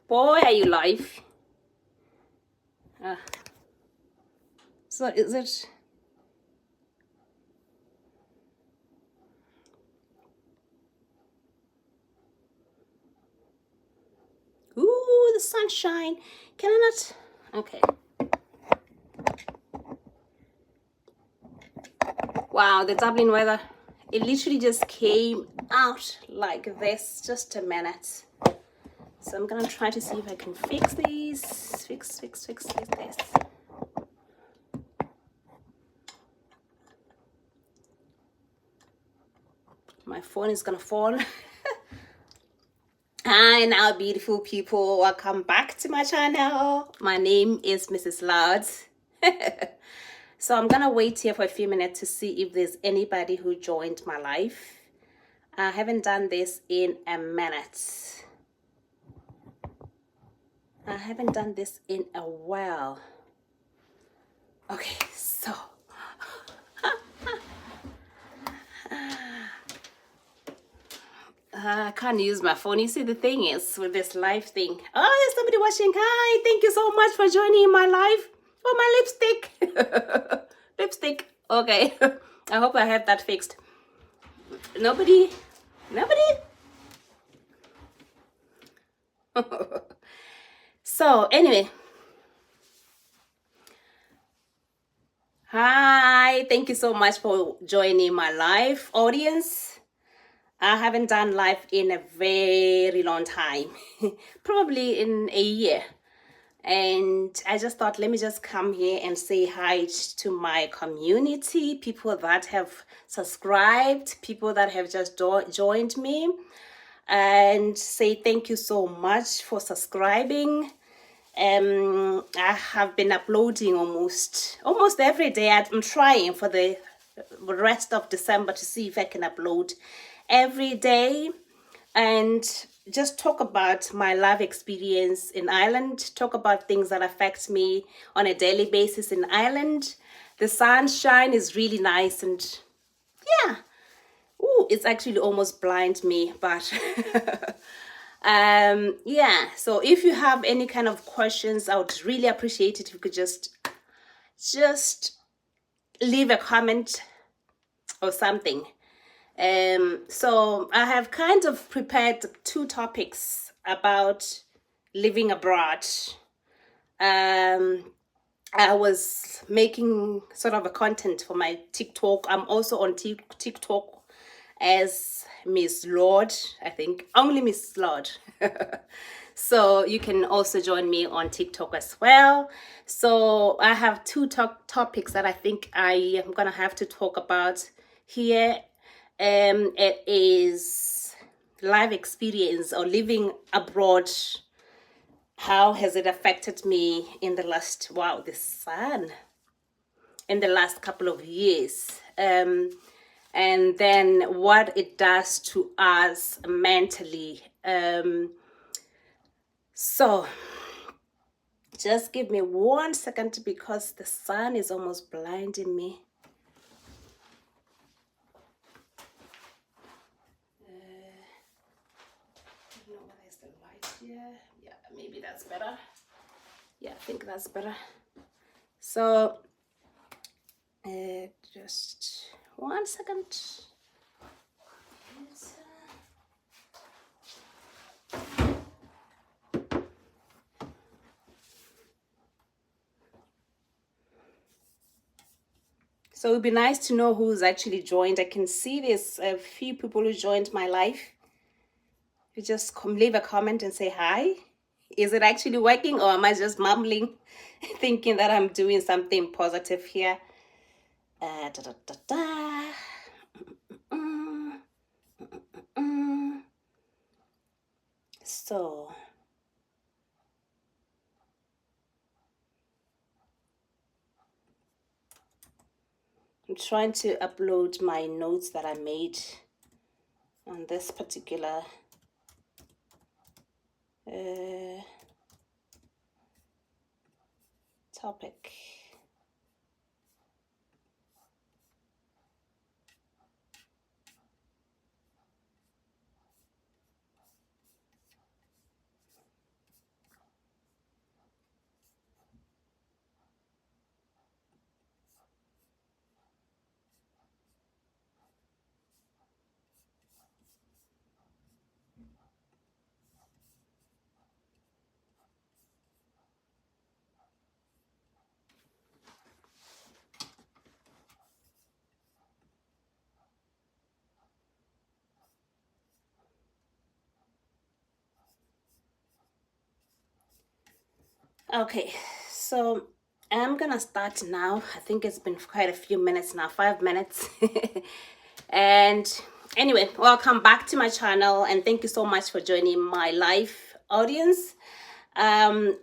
Boy, are you live? So is it? Ooh, the sunshine. Can I not? Okay. Wow, the Dublin weather. It literally just came out like this. Just a minute. So I'm gonna try to see if I can fix these. Fix this. My phone is gonna fall. Hi now, beautiful people, welcome back to my channel. My name is MrsLord. So I'm gonna wait here for a few minutes to see if there's anybody who joined my live. I haven't done this in a minute. I haven't done this in a while. Okay, so I can't use my phone. You see, the thing is with this live thing. Oh, there's somebody watching. Hi, thank you so much for joining my live. Oh, my lipstick. Lipstick. Okay. I hope I have that fixed. Nobody? So, anyway. Hi, thank you so much for joining my live audience. I haven't done live in a very long time, probably in a year. And I just thought, let me just come here and say hi to my community, people that have subscribed, people that have just joined me, and say thank you so much for subscribing. I have been uploading almost every day. I'm trying for the rest of December to see if I can upload every day and just talk about my life experience in Ireland, talk about things that affect me on a daily basis in Ireland. The sunshine is really nice, and yeah, ooh, it's actually almost blind me, but yeah, so if you have any kind of questions, I would really appreciate it if you could just leave a comment or something. So I have kind of prepared two topics about living abroad. I was making sort of a content for my TikTok. I'm also on TikTok as MrsLord, I think. Only MrsLord. So you can also join me on TikTok as well. So I have two topics that I think I am going to have to talk about here. It is life experience or living abroad. How has it affected me in the last, wow, the sun, in the last couple of years? And then what it does to us mentally. So just give me 1 second because the sun is almost blinding me. I don't know whether it's the light here. Yeah, maybe that's better. Yeah, I think that's better. So just 1 second. So it would be nice to know who's actually joined. I can see there's a few people who joined my live. You just leave a comment and say hi. Is it actually working, or am I just mumbling, thinking that I'm doing something positive here? Da, da, da, da. So I'm trying to upload my notes that I made on this particular Uh, topic. Okay, so I'm gonna start now. I think it's been quite a few minutes now, 5 minutes. And anyway, welcome back to my channel and thank you so much for joining my live audience. I'm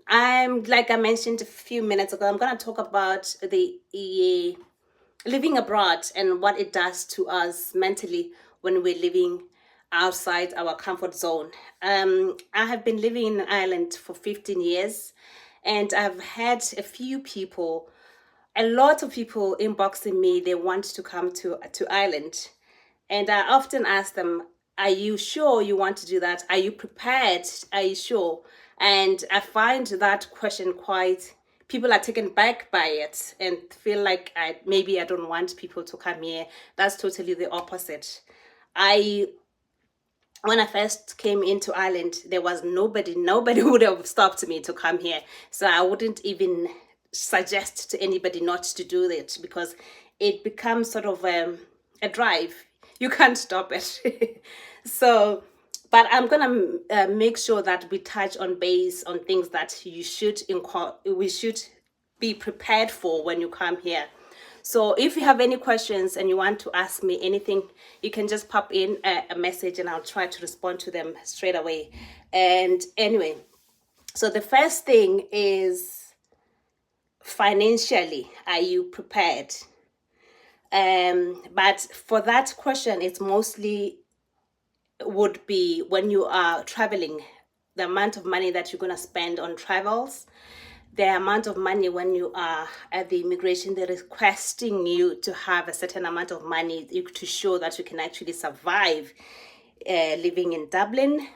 like I mentioned a few minutes ago, I'm gonna talk about the living abroad and what it does to us mentally when we're living outside our comfort zone. I have been living in Ireland for 15 years and I've had a lot of people inboxing me. They want to come to Ireland. And I often ask them, are you sure you want to do that? Are you prepared? Are you sure? And I find that question quite, people are taken back by it and feel like maybe I don't want people to come here. That's totally the opposite. I When I first came into Ireland, there was nobody would have stopped me to come here. So I wouldn't even suggest to anybody not to do it because it becomes sort of a drive. You can't stop it. So, but I'm gonna make sure that we touch on base on things that we should be prepared for when you come here. So if you have any questions and you want to ask me anything, you can just pop in a message and I'll try to respond to them straight away. And anyway, so the first thing is financially, are you prepared? But for that question, it's mostly would be when you are traveling, the amount of money that you're going to spend on travels, the amount of money when you are at the immigration, they're requesting you to have a certain amount of money to show that you can actually survive living in Dublin.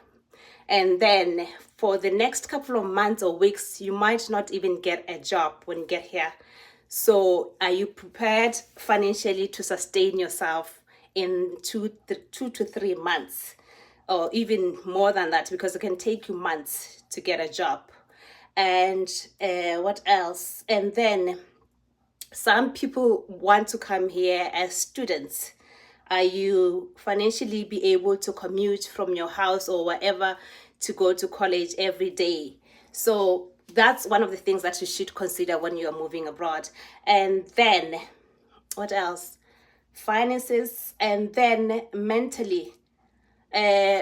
And then for the next couple of months or weeks, you might not even get a job when you get here. So are you prepared financially to sustain yourself in 2 to 3 months or even more than that, because it can take you months to get a job? And what else? And then some people want to come here as students. Are you financially be able to commute from your house or wherever to go to college every day? So that's one of the things that you should consider when you are moving abroad. And then what else? Finances, and then mentally.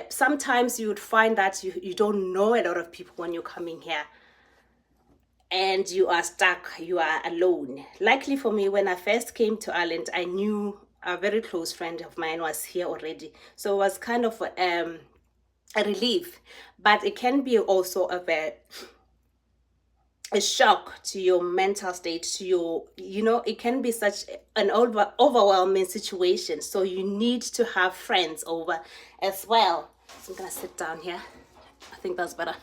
Sometimes you would find that you don't know a lot of people when you're coming here and you are stuck, you are alone. Luckily for me, when I first came to Ireland, I knew a very close friend of mine was here already. So it was kind of a relief, but it can be also a shock to your mental state, to your, it can be such an overwhelming situation. So you need to have friends over as well. So I'm gonna sit down here. I think that's better.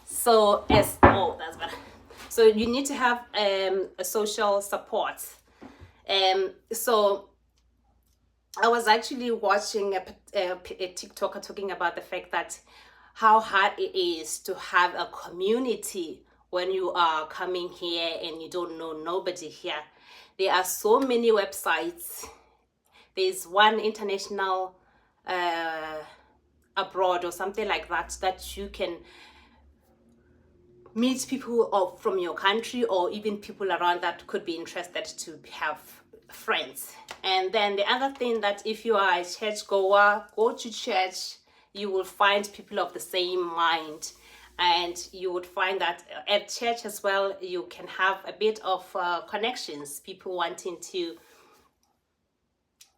So that's better. So you need to have a social support. So I was actually watching a TikToker talking about the fact that how hard it is to have a community when you are coming here and you don't know nobody here. There are so many websites. There's one international abroad or something like that you can meet people from your country or even people around that could be interested to have friends. And then the other thing, that if you are a church goer, go to church, you will find people of the same mind, and you would find that at church as well you can have a bit of connections, people wanting to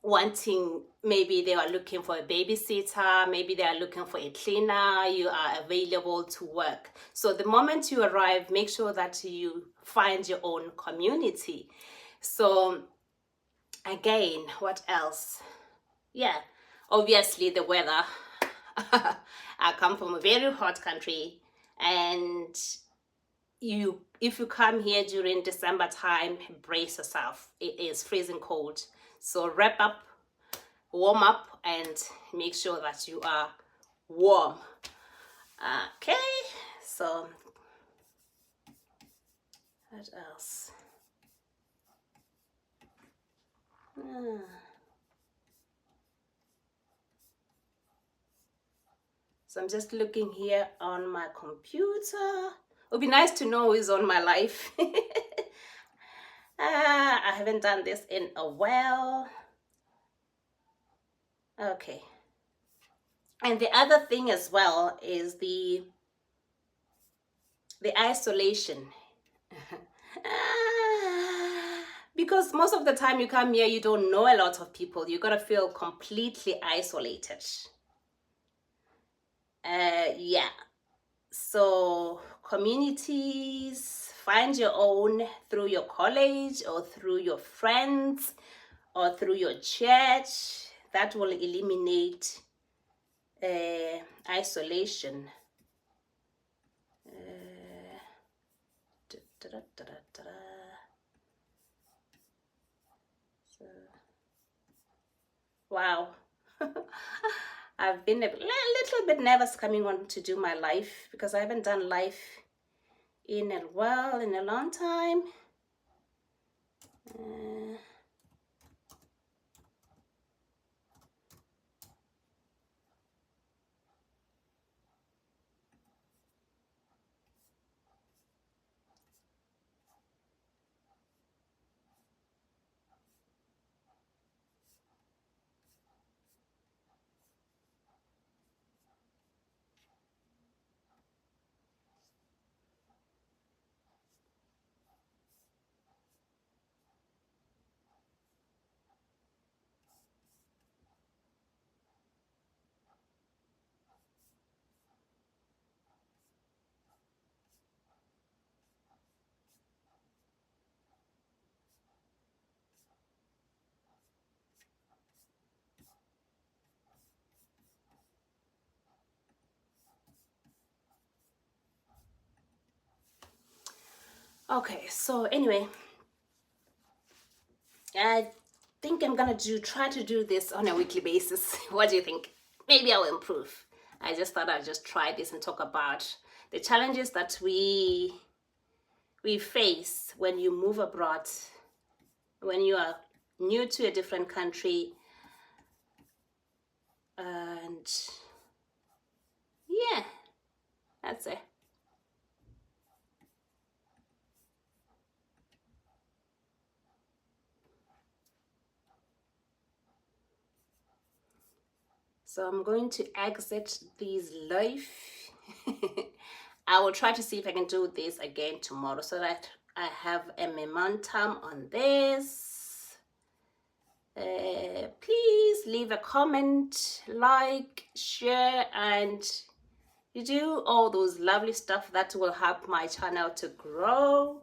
wanting, maybe they are looking for a babysitter, maybe they are looking for a cleaner, you are available to work. So the moment you arrive, make sure that you find your own community. So again, what else? Yeah, obviously the weather. I come from a very hot country, and if you come here during December time, brace yourself. It is freezing cold. So wrap up, warm up, and make sure that you are warm. Okay, so what else? So I'm just looking here on my computer. It would be nice to know who's on my life. I haven't done this in a while. Okay. And the other thing as well is the isolation. Because most of the time you come here, you don't know a lot of people. You're gonna feel completely isolated. Yeah. So communities, find your own through your college or through your friends or through your church. That will eliminate isolation. So, wow. I've been a little bit nervous coming on to do my live because I haven't done live in a long time. Okay, so anyway, I think I'm gonna try to do this on a weekly basis. What do you think? Maybe I'll improve. I just thought I'd just try this and talk about the challenges that we face when you move abroad, when you are new to a different country, and yeah, that's it. So I'm going to exit this live. I will try to see if I can do this again tomorrow so that I have a momentum on this. Please leave a comment, like, share, and you do all those lovely stuff that will help my channel to grow.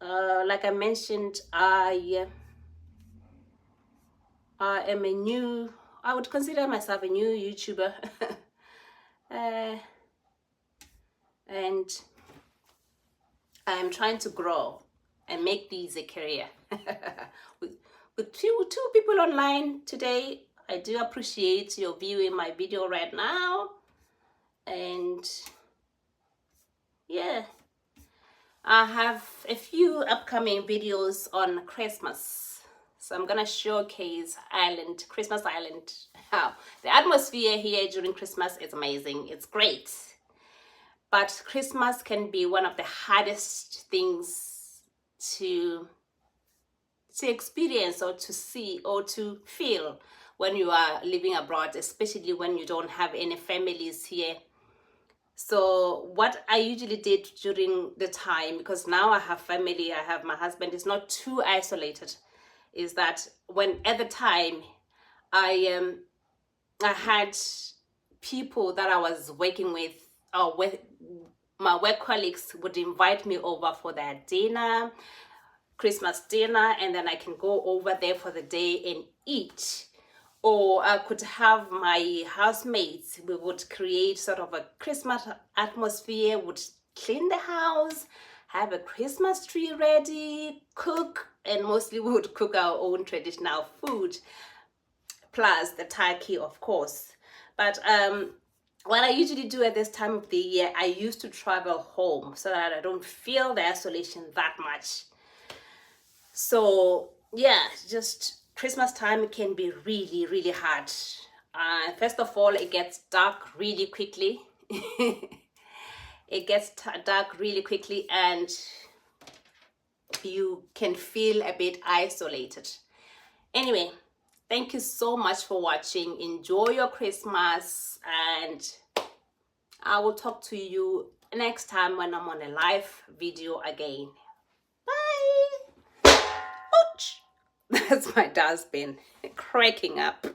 Like I mentioned, I am I would consider myself a new YouTuber. And I'm trying to grow and make this a career. with two people online today, I do appreciate your viewing my video right now. And yeah, I have a few upcoming videos on Christmas. So I'm gonna showcase Christmas Island. The atmosphere here during Christmas is amazing. It's great. But Christmas can be one of the hardest things to experience or to see or to feel when you are living abroad, especially when you don't have any families here. So what I usually did during the time, because now I have family, I have my husband, is not too isolated. is that when at the time I had people that I was working with, or with my work colleagues, would invite me over for their dinner, Christmas dinner, and then I can go over there for the day and eat. Or I could have my housemates, we would create sort of a Christmas atmosphere, would clean the house, have a Christmas tree ready, cook, and mostly we would cook our own traditional food, plus the turkey, of course. But what I usually do at this time of the year, I used to travel home so that I don't feel the isolation that much. So yeah, just Christmas time can be really, really hard. First of all, it gets dark really quickly. It gets dark really quickly, and you can feel a bit isolated. Anyway, thank you so much for watching. Enjoy your Christmas, and I will talk to you next time when I'm on a live video again. Bye. Ouch. That's my dustbin cracking up.